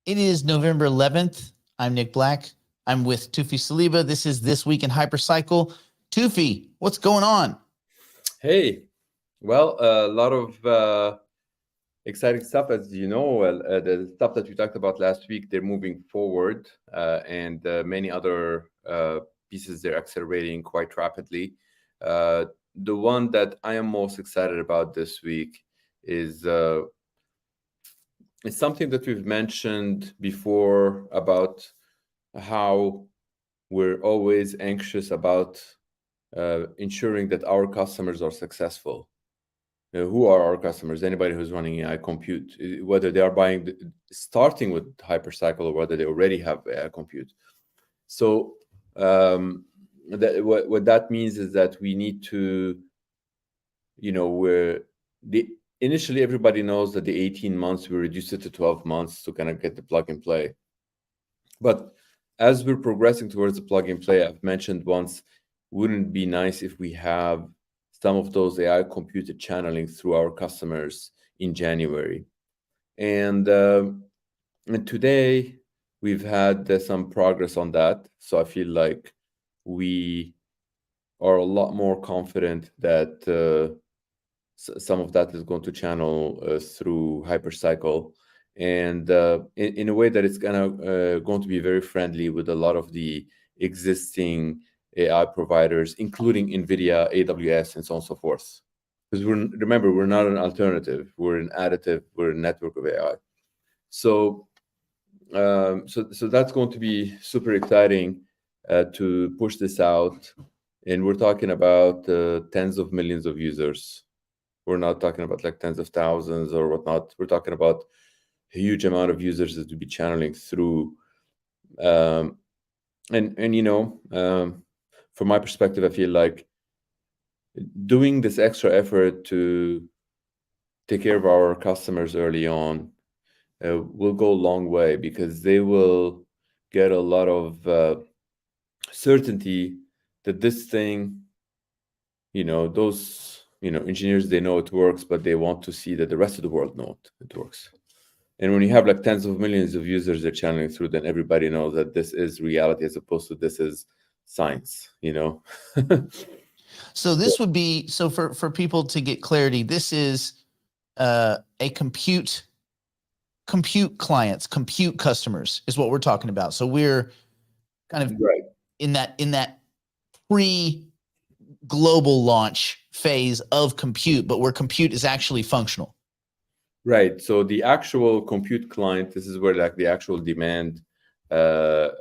It is November 11th. I'm Nick Black. I'm with Toufii Saliba. This is This Week in Hypercycle. Toufii, what's going on? Hey, well, a lot of exciting stuff, as you know. The stuff that we talked about last week, they're moving forward, and many other pieces they're accelerating quite rapidly. The one that I am most excited about this week is it's something that we've mentioned before about how we're always anxious about ensuring that our customers are successful. Who are our customers? Anybody who's running AI compute, whether they are starting with hypercycle or whether they already have AI compute. So what that means is that we need to, initially everybody knows that the 18 months, we reduced it to 12 months to kind of get the plug and play. But as we're progressing towards the plug and play, I've mentioned once, wouldn't it be nice if we have some of those AI computed channeling through our customers in January? And today we've had some progress on that. So I feel like we are a lot more confident that some of that is going to channel through hypercycle, and in a way that it's going to be very friendly with a lot of the existing AI providers, including NVIDIA, AWS, and so on and so forth. Because remember, we're not an alternative. We're an additive. We're a network of AI. So that's going to be super exciting to push this out. And we're talking about tens of millions of users. We're not talking about like tens of thousands or whatnot. We're talking about a huge amount of users that will be channeling through. From my perspective, I feel like doing this extra effort to take care of our customers early on will go a long way, because they will get a lot of certainty that this thing, those engineers, they know it works, but they want to see that the rest of the world know it works. And when you have like tens of millions of users that are channeling through, then everybody knows that this is reality as opposed to this is science, So this would be, so for people to get clarity, this is a compute clients, compute customers is what we're talking about. So we're kind of right in that pre-global launch phase of compute, but where compute is actually functional. Right. So the actual compute client, this is where like the actual demand for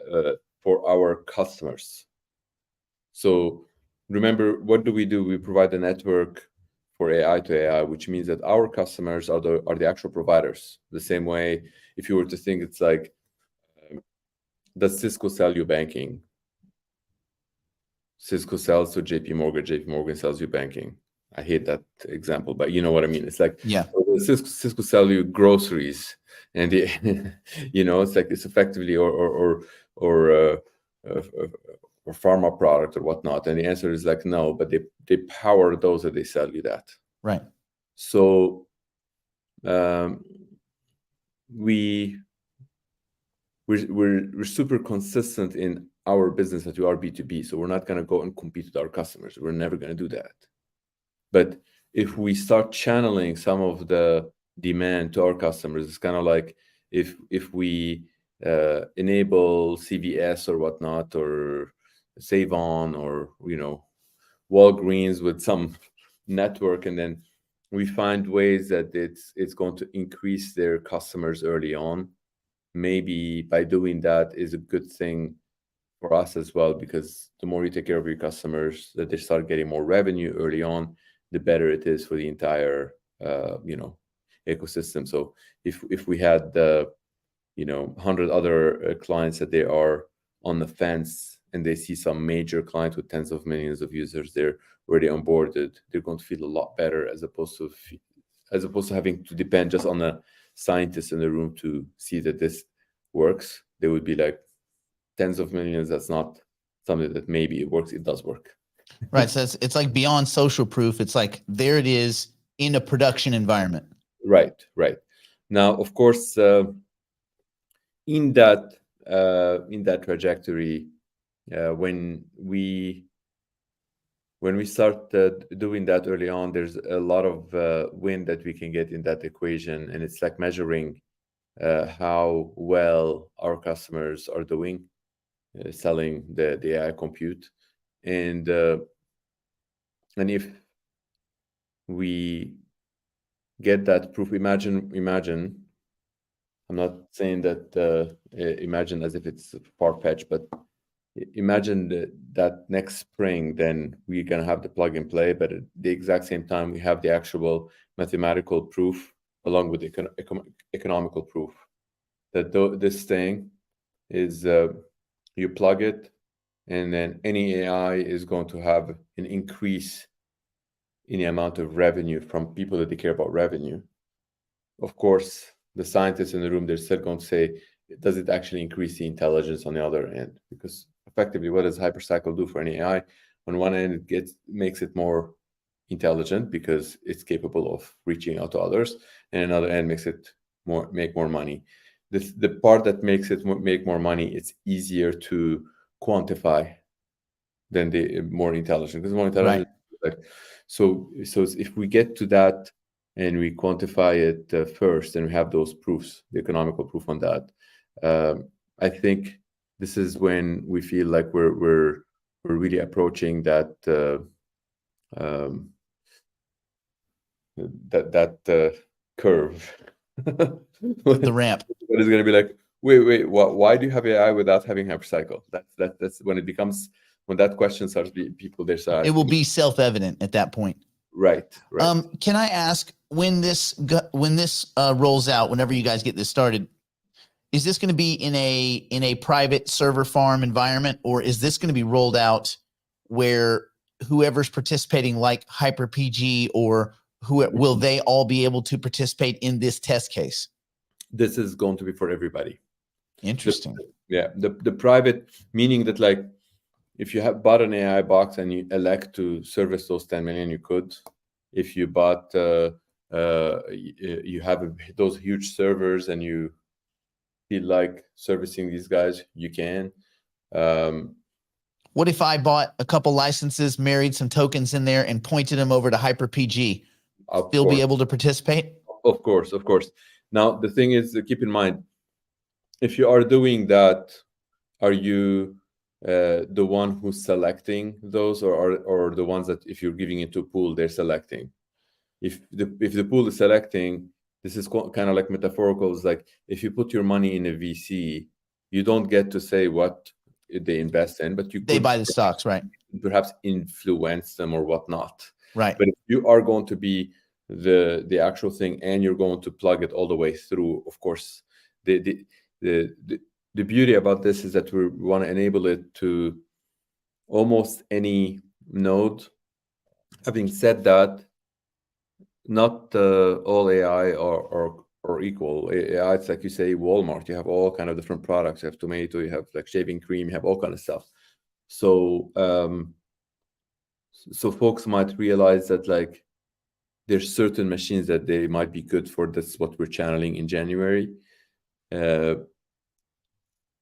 our customers. So remember, what do? We provide a network for AI to AI, which means that our customers are the actual providers. The same way, if you were to think, it's like, does Cisco sell you banking? Cisco sells to JP Morgan. JP Morgan sells you banking. I hate that example, but you know what I mean. It's like, yeah, Cisco sell you groceries, and it's like it's effectively or pharma product or whatnot. And the answer is like no, but they power those that they sell you that. Right. So we're super consistent in our business that we are B2B. So we're not going to go and compete with our customers. We're never going to do that. But if we start channeling some of the demand to our customers, it's kind of like if we enable CVS or whatnot, or Save On, or Walgreens with some network, and then we find ways that it's going to increase their customers early on. Maybe by doing that is a good thing for us as well, because the more you take care of your customers, that they start getting more revenue early on, the better it is for the entire ecosystem. So if we had 100 other clients that they are on the fence, and they see some major client with tens of millions of users there already onboarded, they're going to feel a lot better, as opposed to having to depend just on a scientist in the room to see that this works. They would be like, tens of millions, that's not something that maybe it works. It does work. Right. So it's like beyond social proof. It's like, there it is in a production environment. Right. Now, of course, in that trajectory, when we start doing that early on, there's a lot of win that we can get in that equation, and it's like measuring how well our customers are doing selling the AI compute, and if we get that proof, imagine. I'm not saying that imagine as if it's far-fetched, but imagine that next spring, then we're going to have the plug and play, but at the exact same time, we have the actual mathematical proof along with the economical proof that this thing is, you plug it, and then any AI is going to have an increase in the amount of revenue from people that they care about revenue. Of course, the scientists in the room, they're still going to say, does it actually increase the intelligence on the other end? Because effectively, what does hypercycle do for an AI? On one end, it makes it more intelligent because it's capable of reaching out to others, and another end makes it make more money. The part that makes it make more money, it's easier to quantify than the more intelligent, because more intelligent, Right. like, so if we get to that and we quantify it first, and we have those proofs, the economical proof on that, I think this is when we feel like we're really approaching that curve. The ramp. What is going to be like? Wait, why do you have AI without having hypercycle? That's when it becomes, when that question starts, people there start. It will be self-evident at that point. Right. Can I ask, when this rolls out, whenever you guys get this started, is this going to be in a private server farm environment, or is this going to be rolled out where whoever's participating, like HyperPG, or will they all be able to participate in this test case? This is going to be for everybody. Interesting. The private, meaning that, like, if you have bought an AI box and you elect to service those 10 million, you could. If you bought, you have those huge servers and you feel like servicing these guys, you can. What if I bought a couple licenses, married some tokens in there, and pointed them over to HyperPG? Still be able to participate? Of course. Now, the thing is, keep in mind, if you are doing that, are you the one who's selecting those, or the ones that, if you're giving it to a pool, they're selecting? If the pool is selecting, this is kind of like metaphorical. It's like, if you put your money in a VC, you don't get to say what they invest in, but they buy the stocks, right? Perhaps influence them or whatnot. Right. But if you are going to be the actual thing, and you're going to plug it all the way through, of course, the beauty about this is that we want to enable it to almost any node. Having said that, not all AI are equal. AI, it's like, you say Walmart, you have all kind of different products. You have tomato, you have like shaving cream, you have all kind of stuff. So folks might realize that, like, there's certain machines that they might be good for. That's what we're channeling in January.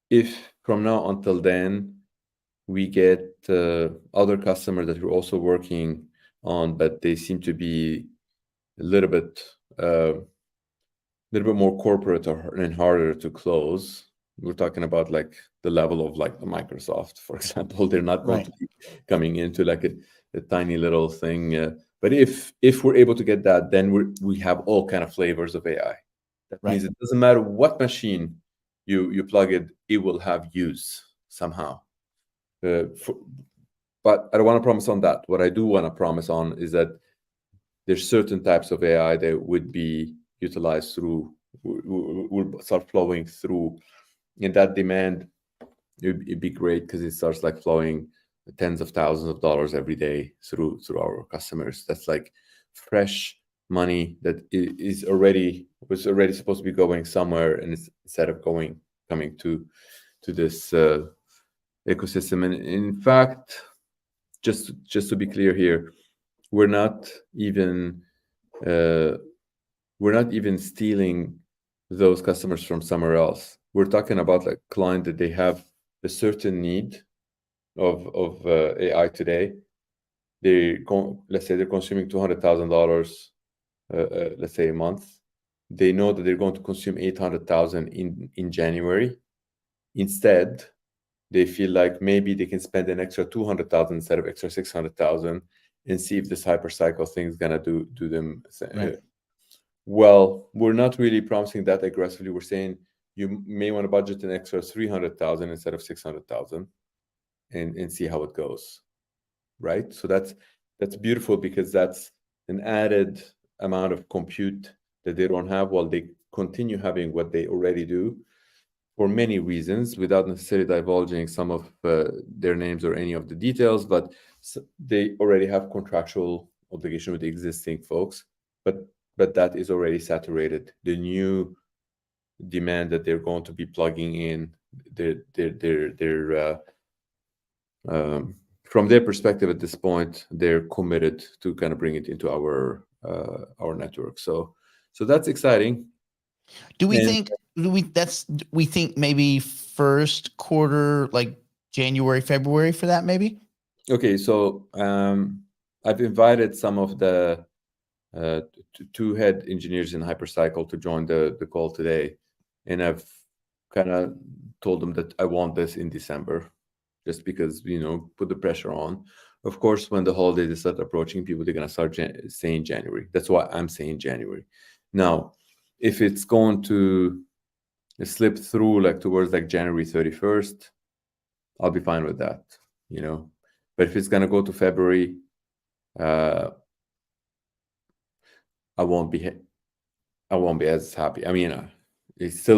If from now until then we get other customers that we're also working on, but they seem to be a little bit more corporate and harder to close. We're talking about like the level of like the Microsoft, for example. They're not going to be coming into like a tiny little thing. But if we're able to get that, then we have all kind of flavors of AI. That means it doesn't matter what machine you plug it, it will have use somehow. But I don't want to promise on that. What I do want to promise on is that there's certain types of AI that would be utilized through, will start flowing through, and that demand, it'd be great because it starts like flowing tens of thousands of dollars every day through our customers. That's like fresh money that was already supposed to be going somewhere, and it's, instead of coming to this ecosystem. And in fact, just to be clear here, we're not even stealing those customers from somewhere else. we're talking about like client that they have a certain need of AI today. Let's say they're consuming $200,000, let's say a month. They know that they're going to consume 800,000 in January. Instead, they feel like maybe they can spend an extra 200,000 instead of extra 600,000 and see if this hypercycle thing is gonna do them. Right. Well, we're not really promising that aggressively. We're saying you may want to budget an extra 300,000 instead of 600,000 and see how it goes. Right. So that's beautiful, because that's an added amount of compute that they don't have while they continue having what they already do, for many reasons, without necessarily divulging some of their names or any of the details. But they already have contractual obligation with the existing folks, but that is already saturated. The new demand that they're going to be plugging in, from their perspective at this point, they're committed to kind of bring it into our network. So that's exciting. Do we And think we think maybe first quarter, like January, February for that maybe? okay, so I've invited some of the two head engineers in Hypercycle to join the call today, and I've kind of told them that I want this in December, just because, put the pressure on. Of course, when the holidays start approaching, people they're gonna start saying January. That's why I'm saying January. Now, if it's going to slip through like towards like January 31st, I'll be fine with that, But if it's gonna go to February, I won't be as happy. I mean, it's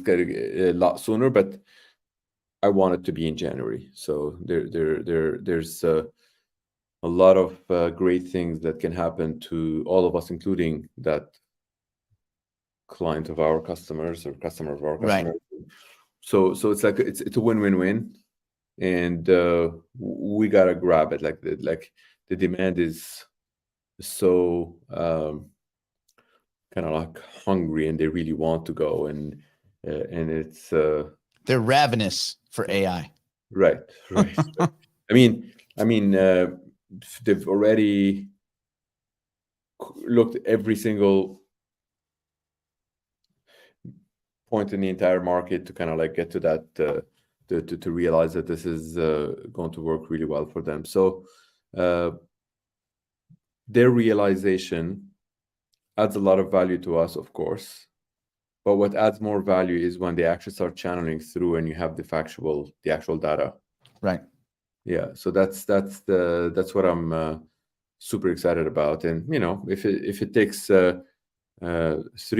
gonna a lot sooner, but I want it to be in January. So there's a lot of great things that can happen to all of us, including that client of our customers or customer of our Right. customers. So it's like it's a win-win-win, and we gotta grab it. Like the demand is so kind of like hungry, and they really want to go, and it's They're ravenous for AI. right. I mean, they've already looked at every single point in the entire market to kind of like get to that to realize that this is going to work really well for them. So their realization adds a lot of value to us, of course. But what adds more value is when they actually start channeling through and you have the actual data. Right. Yeah. So that's what I'm super excited about. And if it takes 3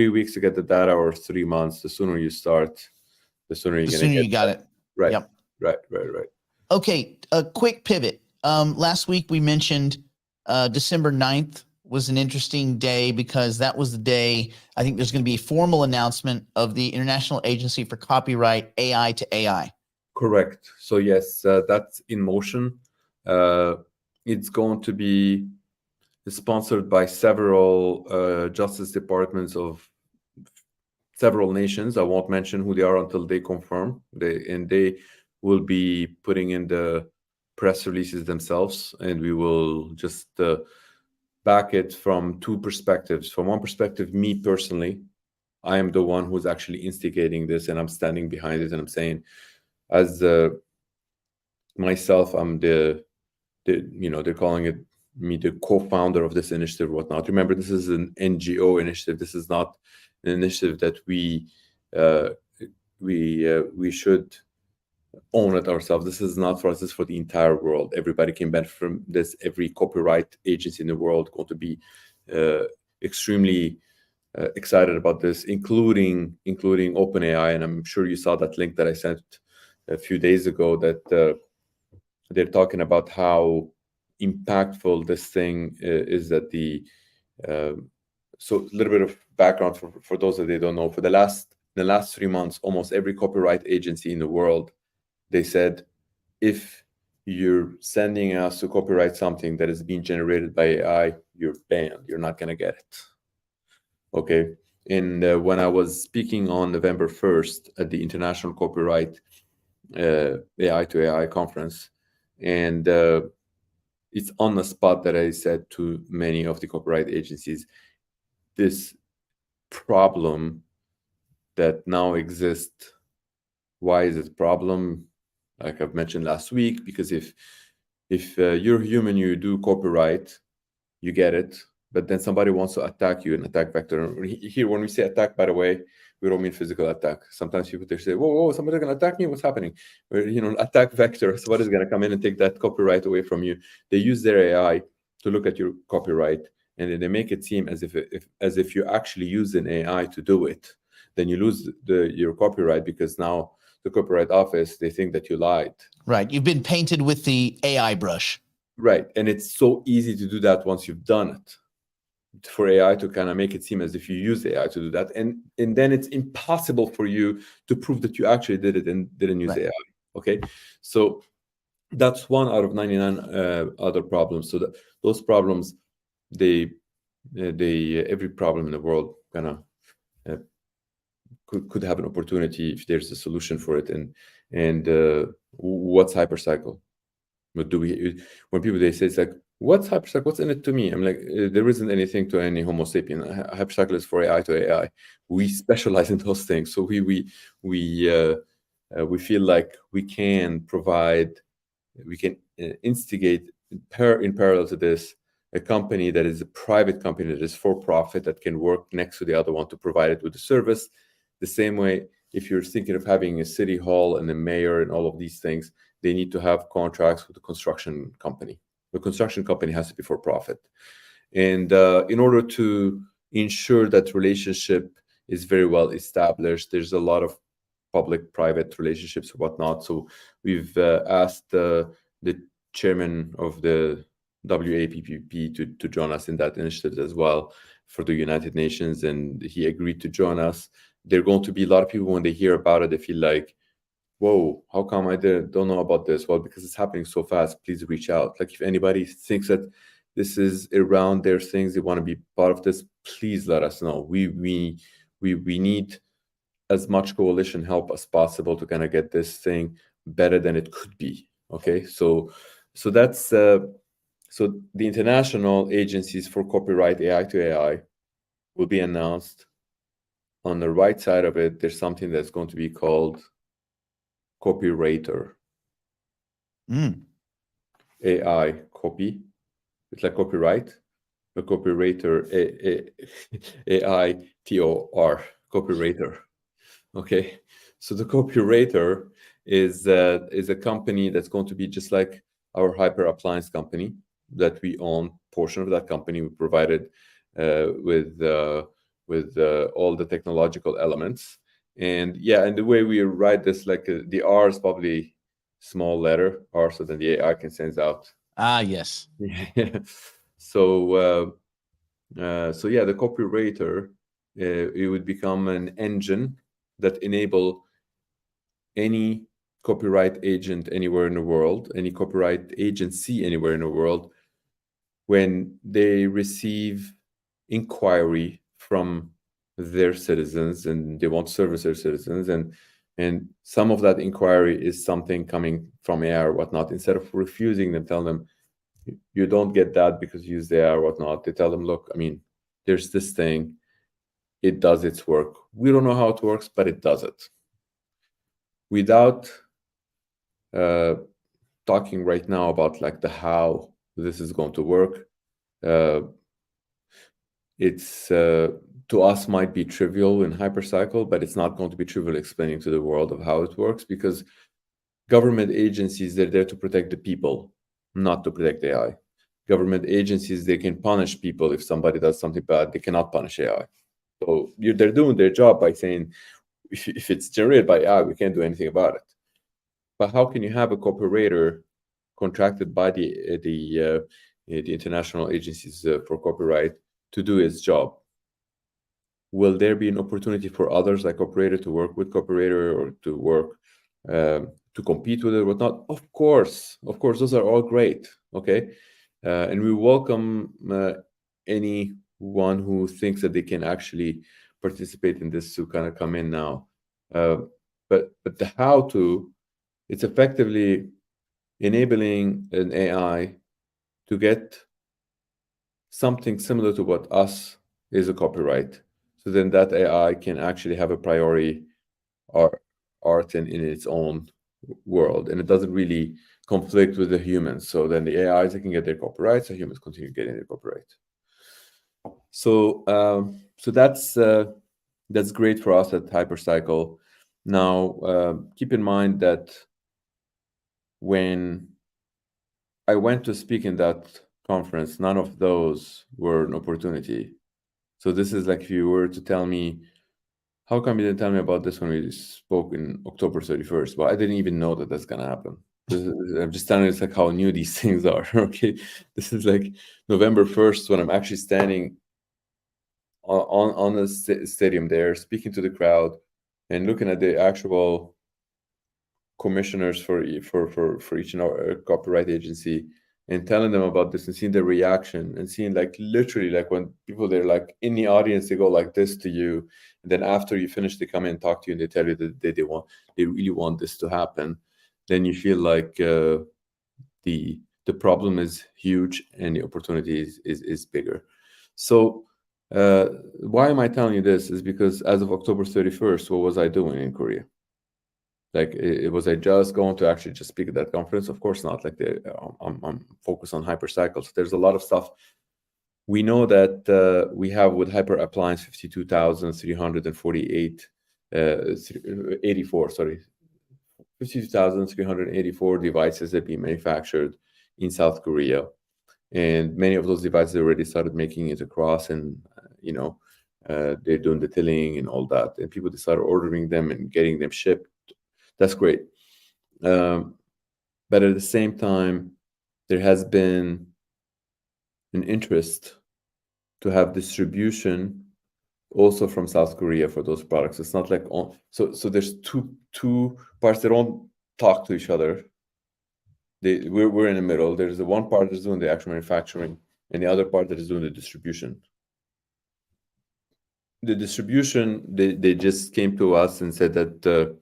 weeks to get the data, or 3 months, the sooner you start, the sooner you're The gonna sooner get you got that. it. Right. Yep. Right. Okay, a quick pivot. Last week we mentioned December 9th was an interesting day because that was the day I think there's going to be a formal announcement of the International Agency for Copyright AI to AI. Correct. So yes, that's in motion. It's going to be sponsored by several justice departments of several nations. I won't mention who they are until they confirm. They will be putting in the press releases themselves, and we will just back it from two perspectives. From one perspective, me personally, I am the one who's actually instigating this, and I'm standing behind it, and I'm saying, as myself, I'm they're calling it me the co-founder of this initiative or whatnot. Remember, this is an NGO initiative. This is not an initiative that we should own it ourselves. This is not for us. This is for the entire world. Everybody can benefit from this. Every copyright agency in the world going to be extremely excited about this, including OpenAI. And I'm sure you saw that link that I sent a few days ago that they're talking about how impactful this thing is. That so a little bit of background for those that they don't know. For the last 3 months, almost every copyright agency in the world, they said, if you're sending us to copyright something that is being generated by AI, you're banned. You're not going to get it. Okay. And when I was speaking on November 1st at the International Copyright AI to AI conference, and it's on the spot that I said to many of the copyright agencies, this problem that now exists, why is it a problem? Like I've mentioned last week, because if you're human, you do copyright, you get it, but then somebody wants to attack you, an attack vector. Here, when we say attack, by the way, we don't mean physical attack. Sometimes people, they say, whoa, somebody's going to attack me, what's happening? Or, attack vector, somebody's going to come in and take that copyright away from you. They use their AI to look at your copyright, and then they make it seem as if you actually use an AI to do it. Then you lose your copyright, because now the Copyright Office, they think that you lied. Right. You've been painted with the AI brush. Right. And it's so easy to do that once you've done it, for AI to kind of make it seem as if you use AI to do that. And then it's impossible for you to prove that you actually did it and didn't use AI. Okay. So that's one out of 99 other problems. So those problems, they every problem in the world kind of could have an opportunity if there's a solution for it. And what's hypercycle? What do we, when people, they say, it's like, what's hypercycle? What's in it to me? I'm like, there isn't anything to any Homo sapien. Hypercycle is for AI to AI. We specialize in those things. So we feel like we can provide, we can instigate in parallel to this, a company that is a private company that is for profit, that can work next to the other one to provide it with the service. The same way, if you're thinking of having a city hall and a mayor and all of these things, they need to have contracts with the construction company. The construction company has to be for profit. And in order to ensure that relationship is very well established, there's a lot of public-private relationships and whatnot. So we've asked the chairman of the WAPPP to join us in that initiative as well for the United Nations, and he agreed to join us. There are going to be a lot of people, when they hear about it, they feel like, whoa, how come I don't know about this? Well, because it's happening so fast. Please reach out. Like, if anybody thinks that this is around their things, they want to be part of this, please let us know. We need as much coalition help as possible to kind of get this thing better than it could be. Okay, so that's so the international agencies for copyright AI to AI will be announced. On the right side of it, there's something that's going to be called Cooperator. AI copy. It's like copyright. A Cooperator, AITOR, Cooperator. Okay, so the Cooperator is a company that's going to be just like our Hyper Appliance company, that we own portion of that company. We provided with all the technological elements. And yeah, and the way we write this, like the R is probably small letter R, so that the AI can send out. Yes. So yeah, the Cooperator, it would become an engine that enable any copyright agent anywhere in the world, any copyright agency anywhere in the world, when they receive inquiry from their citizens and they want to service their citizens, and some of that inquiry is something coming from AI or whatnot, instead of refusing them, tell them, you don't get that because you use the AI or whatnot, they tell them, look, I mean, there's this thing, it does its work. We don't know how it works, but it does it. Without talking right now about like the how this is going to work, it's to us might be trivial in hypercycle, but it's not going to be trivial explaining to the world of how it works, because government agencies, they're there to protect the people, not to protect AI. Government agencies, they can punish people if somebody does something bad. They cannot punish AI. So they're doing their job by saying, if it's generated by AI, we can't do anything about it. But how can you have a cooperator contracted by the international agencies for copyright to do its job? Will there be an opportunity for others like Cooperator to work with Cooperator, or to work to compete with it or whatnot? Of course, those are all great. Okay, and we welcome anyone who thinks that they can actually participate in this to kind of come in now. But the how to, it's effectively enabling an AI to get something similar to what us is a copyright. So then that AI can actually have a priori art in its own world, and it doesn't really conflict with the humans. So then the AIs, they can get their copyright, so humans continue getting their copyright. So so that's great for us at Hypercycle. Now keep in mind that when I went to speak in that conference, none of those were an opportunity. So this is like if you were to tell me, how come you didn't tell me about this when we spoke in October 31st? Well, I didn't even know that that's going to happen. I'm just telling you, it's like how new these things are, okay? This is like November 1st when I'm actually standing on the stadium there, speaking to the crowd and looking at the actual commissioners for each copyright agency and telling them about this and seeing their reaction and seeing like literally like when people they're like in the audience, they go like this to you, and then after you finish they come in and talk to you and they tell you that they really want this to happen. Then you feel like the problem is huge and the opportunity is bigger. So why am I telling you this is because as of October 31st, what was I doing in Korea? Like, was I just going to actually just speak at that conference? Of course not. Like, I'm focused on HyperCycle. So there's a lot of stuff. We know that we have with Hyper Appliance 52,348, 84, sorry, 52,384 devices that be manufactured in South Korea. And many of those devices already started making it across, and they're doing the tilling and all that. And people started ordering them and getting them shipped. That's great. But at the same time, there has been an interest to have distribution also from South Korea for those products. It's not like so there's two parts that don't talk to each other. We're in the middle. There's the one part that's doing the actual manufacturing and the other part that is doing the distribution. The distribution, they just came to us and said that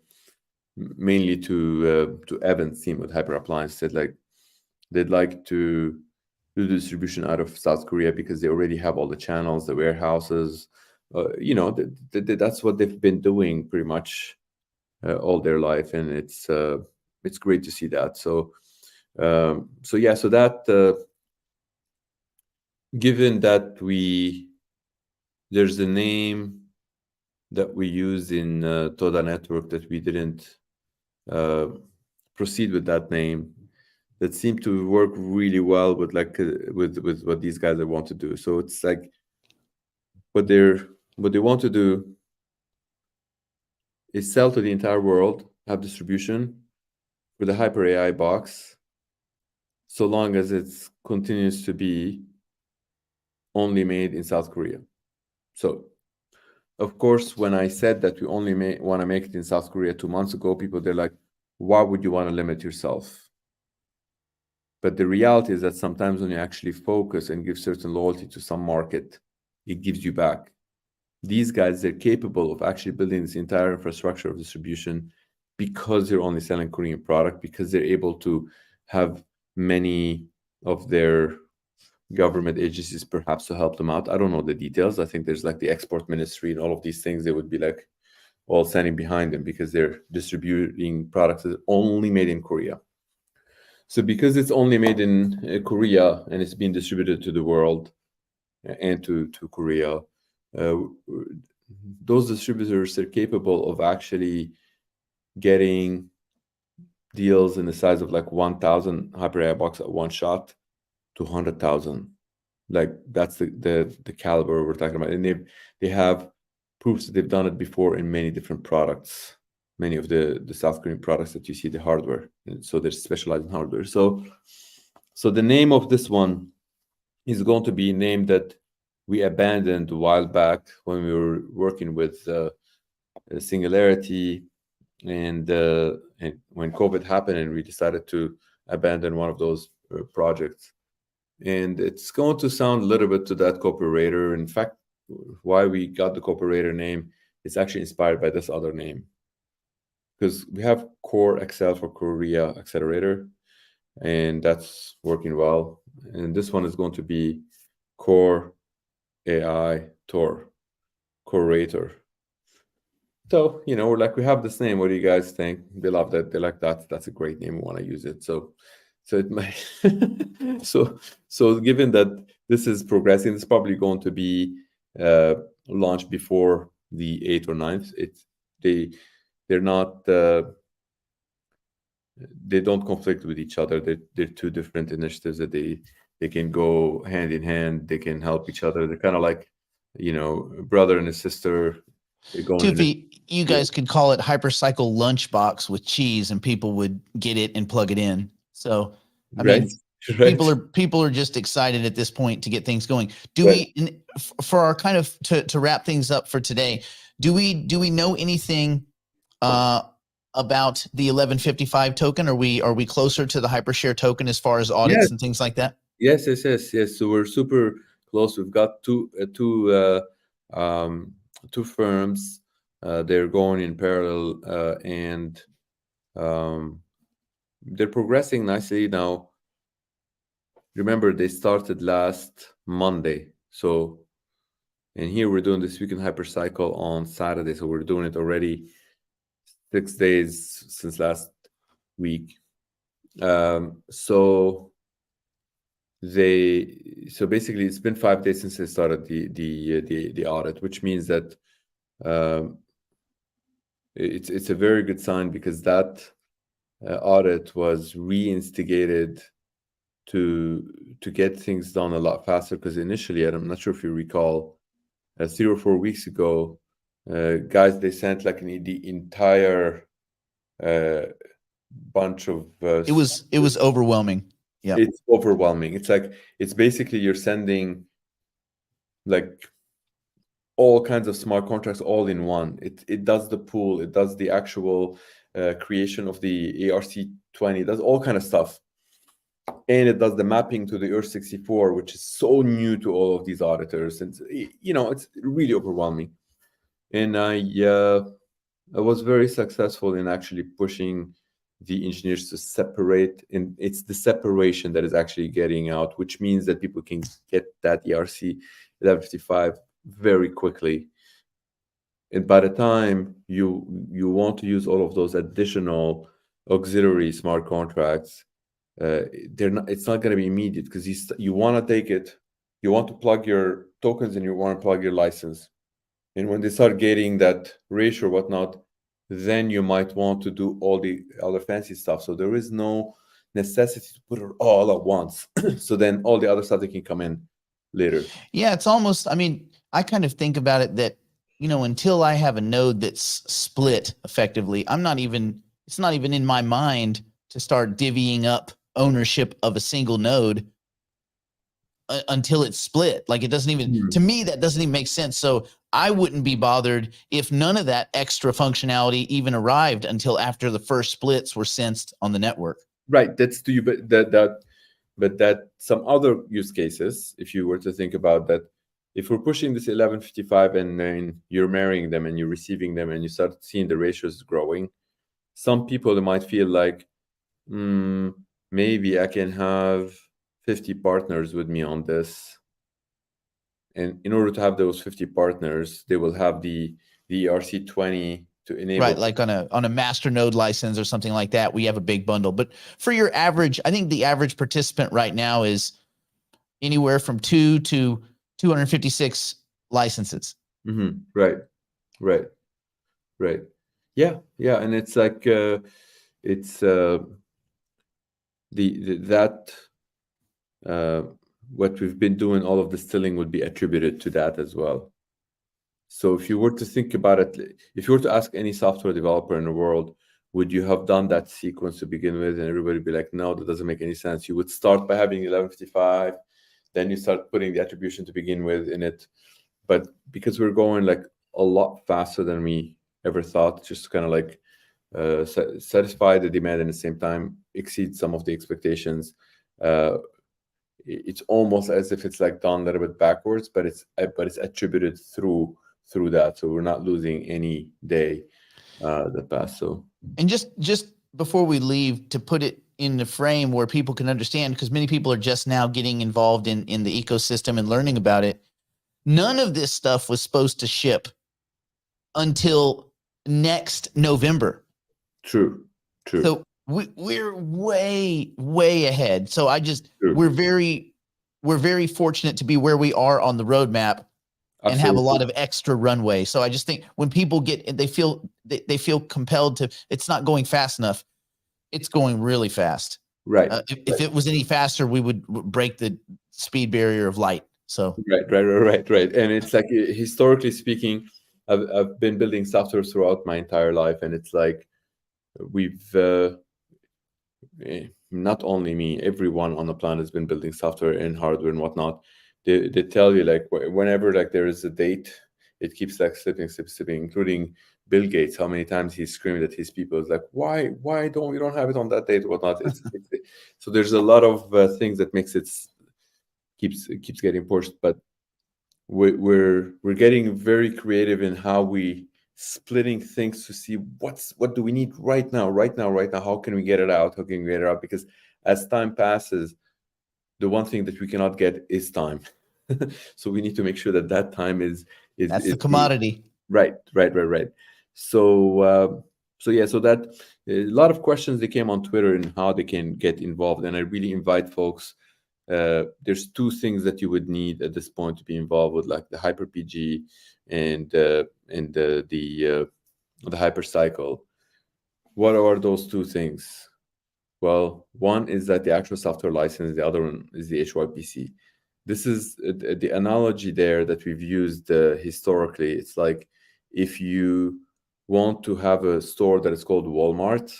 mainly to Evan's team with Hyper Appliance, said like they'd like to do the distribution out of South Korea because they already have all the channels, the warehouses. That's what they've been doing pretty much all their life, and it's great to see that. So that given that there's a name that we use in Toda Network that we didn't proceed with that name, that seemed to work really well with with what these guys want to do. So it's like what they want to do is sell to the entire world, have distribution with a HyperAI box, so long as it continues to be only made in South Korea. So, of course, when I said that we only want to make it in South Korea 2 months ago, people, they're like, why would you want to limit yourself? But the reality is that sometimes when you actually focus and give certain loyalty to some market, it gives you back. These guys, they're capable of actually building this entire infrastructure of distribution because they're only selling Korean product, because they're able to have many of their government agencies perhaps to help them out. I don't know the details. I think there's like the export ministry and all of these things. They would be like all standing behind them because they're distributing products that are only made in Korea. So because it's only made in Korea and it's being distributed to the world and to Korea, those distributors are capable of actually getting deals in the size of like 1,000 HyperAI Box at one shot to 100,000. Like that's the caliber we're talking about, and they have proofs that they've done it before in many different products, many of the South Korean products that you see, the hardware, and so they're specialized in hardware. So the name of this one is going to be a name that we abandoned a while back when we were working with Singularity, and when COVID happened, and we decided to abandon one of those projects. And it's going to sound a little bit to that Cooperator. In fact, why we got the Cooperator name. It's actually inspired by this other name, because we have Core XL for Korea Accelerator, and that's working well. And this one is going to be Core AI Tor, Cooperator. So, we're like, we have this name. What do you guys think? They love that. They're like, that's a great name. We want to use it. So it might. so given that this is progressing, it's probably going to be launched before the 8th or 9th. They're not. They don't conflict with each other. They're two different initiatives that they can go hand in hand. They can help each other. They're kind of like, brother and a sister. They're going in Toufii, you guys could call it Hypercycle lunchbox with cheese, and people would get it and plug it in. So, I mean, people are just excited at this point to get things going. Do we, for our kind of to wrap things up for today, do we know anything about the 1155 token? Are we closer to the HyperShare token as far as audits and things like that? Yes. So we're super close. We've got two firms. They're going in parallel, and they're progressing nicely now. Remember, they started last Monday. So, and here we're doing this weekend hypercycle on Saturday. So we're doing it already 6 days since last week. So basically it's been 5 days since they started the audit, which means that it's a very good sign, because that audit was reinstigated to get things done a lot faster. Because initially, and I'm not sure if you recall, 3 or 4 weeks ago, guys, they sent like the entire bunch of it was overwhelming. Yeah, it's overwhelming. It's like, it's basically you're sending like all kinds of smart contracts all in one. It does the pool, it does the actual creation of the ERC20, it does all kind of stuff, and it does the mapping to the ERC64, which is so new to all of these auditors, and it's really overwhelming. And I was very successful in actually pushing the engineers to separate, and it's the separation that is actually getting out, which means that people can get that ERC 1155 very quickly. And by the time you want to use all of those additional auxiliary smart contracts, it's not going to be immediate, because you want to take it, you want to plug your tokens, and you want to plug your license. And when they start getting that ratio or whatnot, then you might want to do all the other fancy stuff. So there is no necessity to put it all at once. So then all the other stuff, they can come in later. Yeah, it's almost, I mean, I kind of think about it that, until I have a node that's split effectively, it's not even in my mind to start divvying up ownership of a single node until it's split. Like, it doesn't even, to me, that doesn't even make sense. So I wouldn't be bothered if none of that extra functionality even arrived until after the first splits were sensed on the network. Right. That's to you, but that some other use cases, if you were to think about that, if we're pushing this 1155 and then you're marrying them and you're receiving them and you start seeing the ratios growing, some people might feel like, maybe I can have 50 partners with me on this. And in order to have those 50 partners, they will have the ERC20 to enable. Right, like on a master node license or something like that, we have a big bundle. But for your average, I think the average participant right now is anywhere from 2 to 256 licenses. Right. Yeah. And it's like what we've been doing, all of the stilling would be attributed to that as well. So if you were to think about it, if you were to ask any software developer in the world, would you have done that sequence to begin with? And everybody would be like, no, that doesn't make any sense. You would start by having 1155, then you start putting the attribution to begin with in it. But because we're going like a lot faster than we ever thought, just kind of like satisfy the demand and at the same time exceed some of the expectations, it's almost as if it's like done a little bit backwards, but it's attributed through that, so we're not losing any day that passed. So, and just before we leave, to put it in the frame where people can understand, because many people are just now getting involved in the ecosystem and learning about it. None of this stuff was supposed to ship until next November. True. So we're way ahead. So True. we're very fortunate to be where we are on the roadmap and have a lot of extra runway. So I just think when people they feel compelled to, it's not going fast enough. It's going really fast. Right. If it was any faster, we would break the speed barrier of light. So right. And it's like, historically speaking, I've been building software throughout my entire life, and it's like we've not only me, everyone on the planet has been building software and hardware and whatnot. They tell you, like, whenever like there is a date, it keeps like slipping, including Bill Gates. How many times he's screaming at his people, it's like, why don't we have it on that date or whatnot. So there's a lot of things that makes it keeps getting pushed, but we're getting very creative in how we splitting things to see what do we need right now, how can we get it out, because as time passes, the one thing that we cannot get is time. So we need to make sure that time is that's the commodity. Right. So that a lot of questions that came on Twitter and how they can get involved, and I really invite folks. There's two things that you would need at this point to be involved with, like the HyperPG and the hypercycle. What are those two things? Well, one is that the actual software license, the other one is the HYPC. This is the analogy there that we've used historically. It's like if you want to have a store that is called Walmart,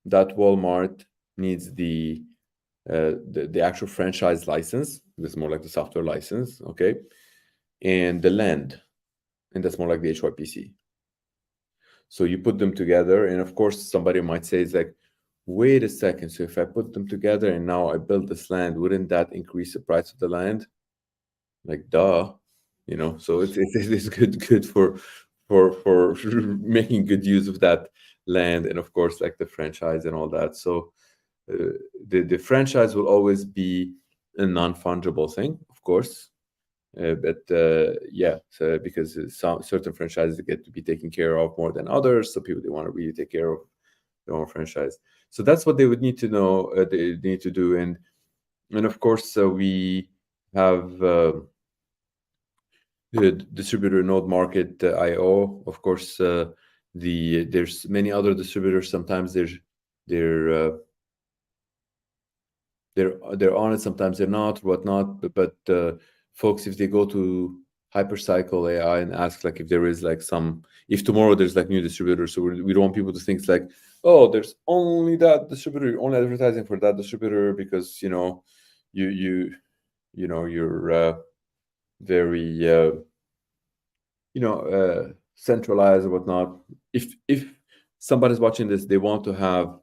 that Walmart needs the actual franchise license. That's more like the software license, okay? And the land, and that's more like the HYPC. So you put them together, and of course, somebody might say, it's like, wait a second, so if I put them together and now I build this land, wouldn't that increase the price of the land? Like, duh, so it's good for making good use of that land, and of course, like the franchise and all that. So the franchise will always be a non-fungible thing, of course, but so because certain franchises get to be taken care of more than others, so people, they want to really take care of their own franchise. So that's what they would need to know. They need to do, and of course, we have the distributor node market IO. Of course, there's many other distributors. Sometimes they're on it, sometimes they're not, whatnot. But folks, if they go to hypercycle.ai and ask, like, if there is like if tomorrow there's like new distributors, so we don't want people to think it's like, oh, there's only that distributor, you're only advertising for that distributor because you're very centralized or whatnot. If somebody's watching this, they want to have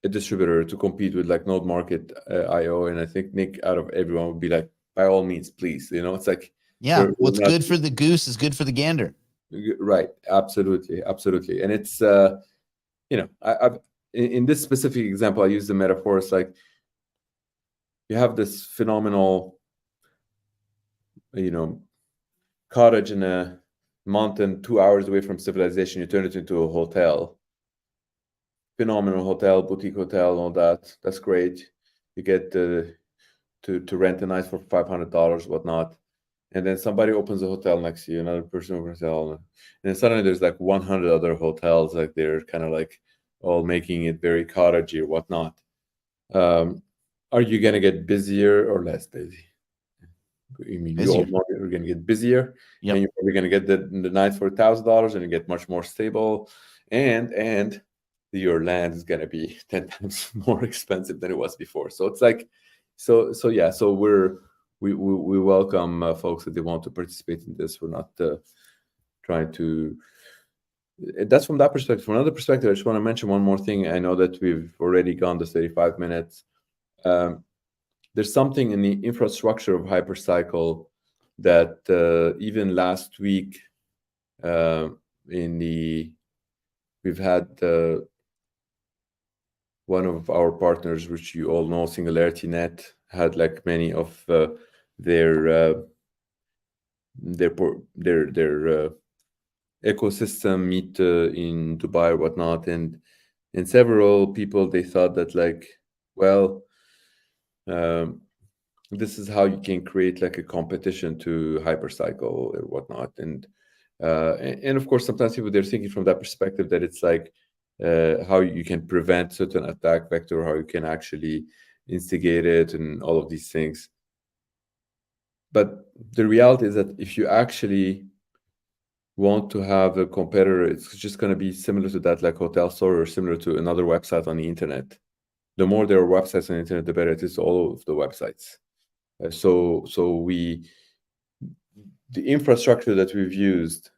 a distributor to compete with like Node Market IO, and I think Nick, out of everyone, would be like, by all means, please. It's like, yeah, what's good for the goose is good for the gander. Right. Absolutely. And it's I've in this specific example, I use the metaphor. It's like you have this phenomenal cottage in a mountain 2 hours away from civilization. You turn it into a hotel, phenomenal hotel, boutique hotel, all that. That's great. You get to rent a night for $500, whatnot. And then somebody opens a hotel next to you, another person opens a hotel, and then suddenly there's like 100 other hotels, like they're kind of like all making it very cottagey or whatnot. Are you going to get busier or less busy? I mean, you all know you're going to get busier, and you're probably going to get the night for $1,000, and you get much more stable, and your land is going to be 10 times more expensive than it was before. So it's like, so we welcome folks that they want to participate in this. We're not trying to. That's from that perspective. From another perspective, I just want to mention one more thing. I know that we've already gone to 35 minutes. there's something in the infrastructure of Hypercycle that even last week we've had one of our partners, which you all know, SingularityNet, had like many of their ecosystem meet in Dubai or whatnot, and several people, they thought that like, well, this is how you can create like a competition to Hypercycle or whatnot, and of course sometimes people, they're thinking from that perspective that it's like how you can prevent certain attack vector, how you can actually instigate it, and all of these things. But the reality is that if you actually want to have a competitor, it's just going to be similar to that, like hotel store, or similar to another website on the internet. The more there are websites on the internet, the better it is to all of the websites. So the infrastructure that we've used,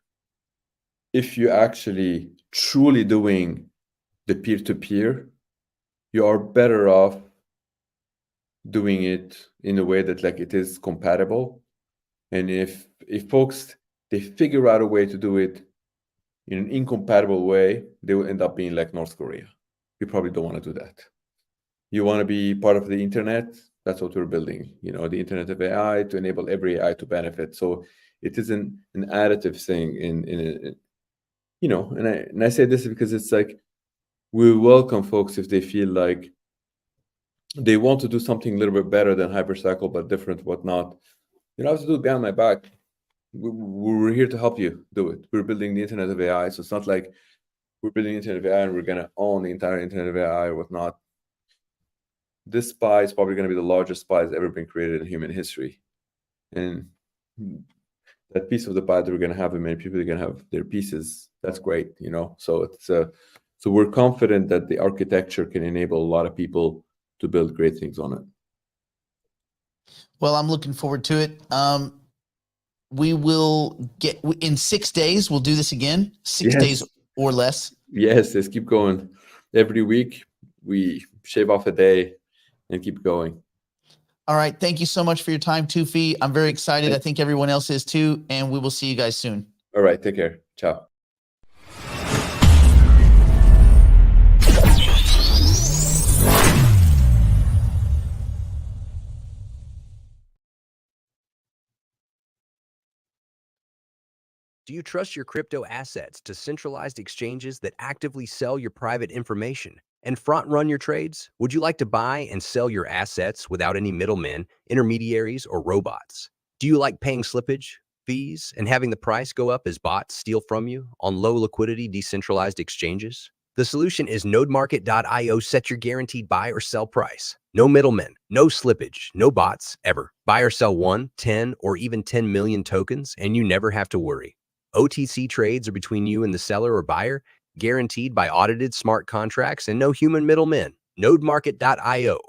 if you actually truly doing the peer-to-peer, you are better off doing it in a way that like it is compatible. And if folks, they figure out a way to do it in an incompatible way, they will end up being like North Korea. You probably don't want to do that. You want to be part of the internet. That's what we're building, the internet of AI, to enable every AI to benefit. So it isn't an additive thing and I say this because it's like, we welcome folks if they feel like they want to do something a little bit better than Hypercycle, but different, whatnot. You don't have to do it behind my back. We're here to help you do it. We're building the internet of AI. So it's not like we're building the internet of AI and we're going to own the entire internet of AI or whatnot. This SPY is probably going to be the largest SPY that's ever been created in human history. And that piece of the pie that we're going to have, and many people are going to have their pieces, that's great, So it's so we're confident that the architecture can enable a lot of people to build great things on it. Well, I'm looking forward to it. We will get in 6 days. We'll do this again, 6 days or less. Yes, let's keep going. Every week we shave off a day and keep going. All right. Thank you so much for your time, Toufii. I'm very excited. I think everyone else is too. And we will see you guys soon. All right. Take care. Ciao. Do you trust your crypto assets to centralized exchanges that actively sell your private information and front-run your trades? Would you like to buy and sell your assets without any middlemen, intermediaries, or robots? Do you like paying slippage, fees, and having the price go up as bots steal from you on low-liquidity decentralized exchanges? The solution is nodemarket.io. Set your guaranteed buy or sell price. No middlemen, no slippage, no bots, ever. Buy or sell 1, 10, or even 10 million tokens, and you never have to worry. OTC trades are between you and the seller or buyer, guaranteed by audited smart contracts and no human middlemen. Nodemarket.io.